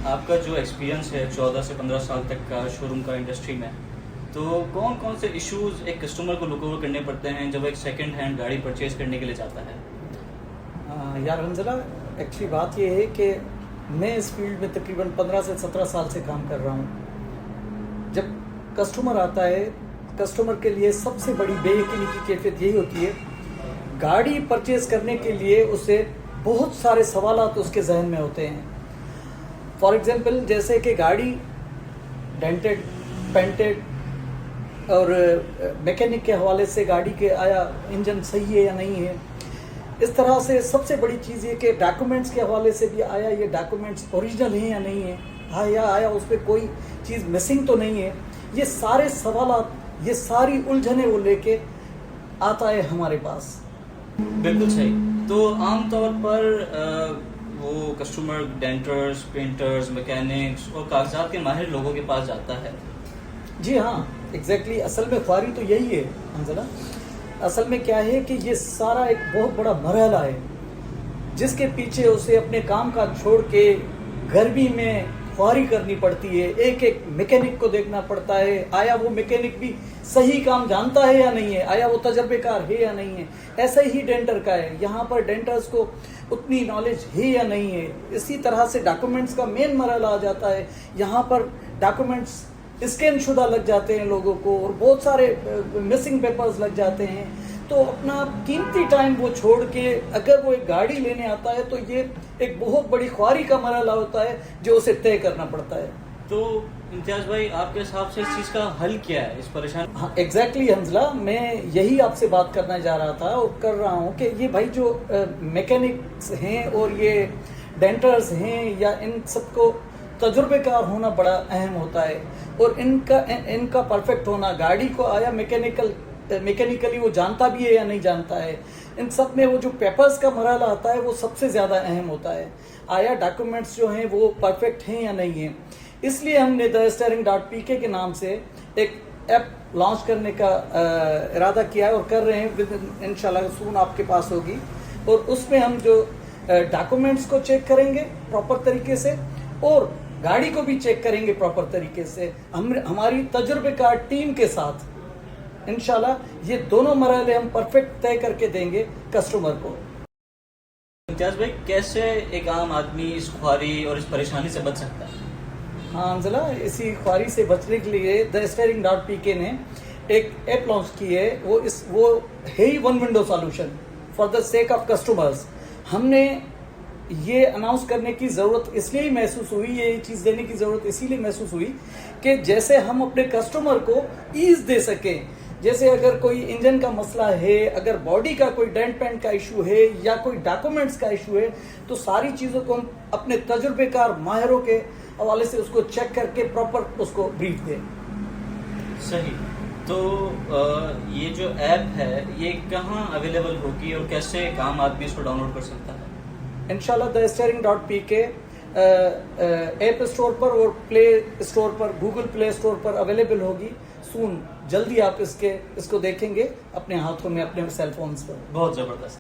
آپ کا جو ایکسپیرینس ہے 14 سے 15 سال تک کا شو روم کا انڈسٹری میں، تو کون کون سے ایشوز ایک کسٹمر کو لک اوور کرنے پڑتے ہیں جب وہ ایک سیکنڈ ہینڈ گاڑی پرچیز کرنے کے لیے جاتا ہے؟ یار حنزلہ، ایکچولی بات یہ ہے کہ میں اس فیلڈ میں تقریباً 15 سے 17 سال سے کام کر رہا ہوں. جب کسٹمر آتا ہے، کسٹمر کے لیے سب سے بڑی بے یقینی کی کیفیت یہی ہوتی ہے. گاڑی پرچیز کرنے کے لیے اسے بہت سارے سوالات اس کے ذہن میں ہوتے ہیں. فار ایگزامپل، جیسے کہ گاڑی ڈینٹڈ، پینٹڈ، اور میکینک کے حوالے سے گاڑی کے آیا انجن صحیح ہے یا نہیں ہے. اس طرح سے سب سے بڑی چیز یہ کہ ڈاکومنٹس کے حوالے سے بھی آیا یہ ڈاکومنٹس اوریجنل ہیں یا نہیں ہیں، آیا اس پہ کوئی چیز مسنگ تو نہیں ہے. یہ سارے سوالات، یہ ساری الجھنیں وہ لے کے آتا ہے ہمارے پاس. بالکل صحیح. تو عام طور پر وہ کسٹمر ڈینٹرز، پینٹرز، میکینکس اور کاغذات کے ماہر لوگوں کے پاس جاتا ہے. جی ہاں، ایگزیکٹلی. اصل میں خواری تو یہی ہے حنزلہ. اصل میں کیا ہے کہ یہ سارا ایک بہت بڑا مرحلہ ہے جس کے پیچھے اسے اپنے کام کا چھوڑ کے گرمی میں خواری کرنی پڑتی ہے. ایک ایک میکینک کو دیکھنا پڑتا ہے، آیا وہ میکینک بھی صحیح کام جانتا ہے یا نہیں ہے، آیا وہ تجربے کار ہے یا نہیں ہے. ایسا ہی ڈینٹر کا ہے، یہاں پر ڈینٹرز کو اتنی نالج ہے یا نہیں ہے. اسی طرح سے ڈاکومنٹس کا مین مرحلہ آ جاتا ہے. یہاں پر ڈاکومنٹس اسکین شدہ لگ جاتے ہیں لوگوں کو، اور بہت سارے مسنگ پیپرز لگ جاتے ہیں. تو اپنا قیمتی ٹائم وہ چھوڑ کے اگر وہ ایک گاڑی لینے آتا ہے تو یہ ایک بہت بڑی خواری کا مرحلہ ہوتا ہے جو اسے طے کرنا پڑتا ہے. تو امتیاز بھائی، آپ کے حساب سے اس چیز کا حل کیا ہے، اس پریشان؟ ہاں ایگزیکٹلی حنزلہ، میں یہی آپ سے بات کرنا چاہ رہا تھا اور کر رہا ہوں کہ یہ بھائی جو میکینکس ہیں اور یہ ڈینٹرز ہیں، یا ان سب کو تجربے کار ہونا بڑا اہم ہوتا ہے. اور ان کا پرفیکٹ ہونا، گاڑی کو آیا میکینیکلی وہ جانتا بھی ہے یا نہیں جانتا ہے. ان سب میں وہ جو پیپرز کا مرحلہ آتا ہے وہ سب سے زیادہ اہم ہوتا ہے. آیا ڈاکومنٹس جو ہیں وہ پرفیکٹ ہیں یا نہیں ہیں. اس لیے ہم نے TheSteering.pk کے نام سے ایک ایپ لانچ کرنے کا ارادہ کیا ہے اور کر رہے ہیں. انشاءاللہ سون آپ کے پاس ہوگی. اور اس میں ہم جو ڈاکومنٹس کو چیک کریں گے پراپر طریقے سے، اور گاڑی کو بھی چیک کریں گے پراپر طریقے سے ہماری تجربے کار ٹیم کے ساتھ. انشاءاللہ یہ دونوں مرحلے ہم پرفیکٹ طے کر کے دیں گے کسٹمر کو. امتیاز بھائی، کیسے ایک عام آدمی اس خواری اور اس پریشانی سے بچ سکتا ہے؟ ہاں حنزلہ، اسی خواری سے بچنے کے لیے TheSteering.pk نے ایک ایپ لانچ کی ہے. وہ ہے ہی one window solution for the sake of customers. ہم نے یہ اناؤنس کرنے کی ضرورت اس لیے محسوس ہوئی، یہ چیز دینے کی ضرورت اسی لیے محسوس ہوئی کہ جیسے ہم اپنے کسٹمر کو ایز دے سکیں. جیسے اگر کوئی انجن کا مسئلہ ہے، اگر باڈی کا کوئی ڈینٹ پینٹ کا ایشو ہے، یا کوئی ڈاکومنٹس کا ایشو ہے، تو ساری چیزوں کو ہم اپنے تجربے کار ماہروں کے حوالے سے اس کو چیک کر کے پراپر اس کو بریف دیں. صحیح. تو یہ جو ایپ ہے یہ کہاں اویلیبل ہوگی اور کیسے ایک عام آدمی اس کو ڈاؤن لوڈ کر سکتا ہے؟ انشاءاللہ TheSteering.pk ایپ اسٹور پر اور پلے اسٹور پر، گوگل پلے اسٹور پر اویلیبل ہوگی سون. جلدی آپ اس کو دیکھیں گے اپنے ہاتھوں میں، اپنے سیل فونز پر. بہت زبردست.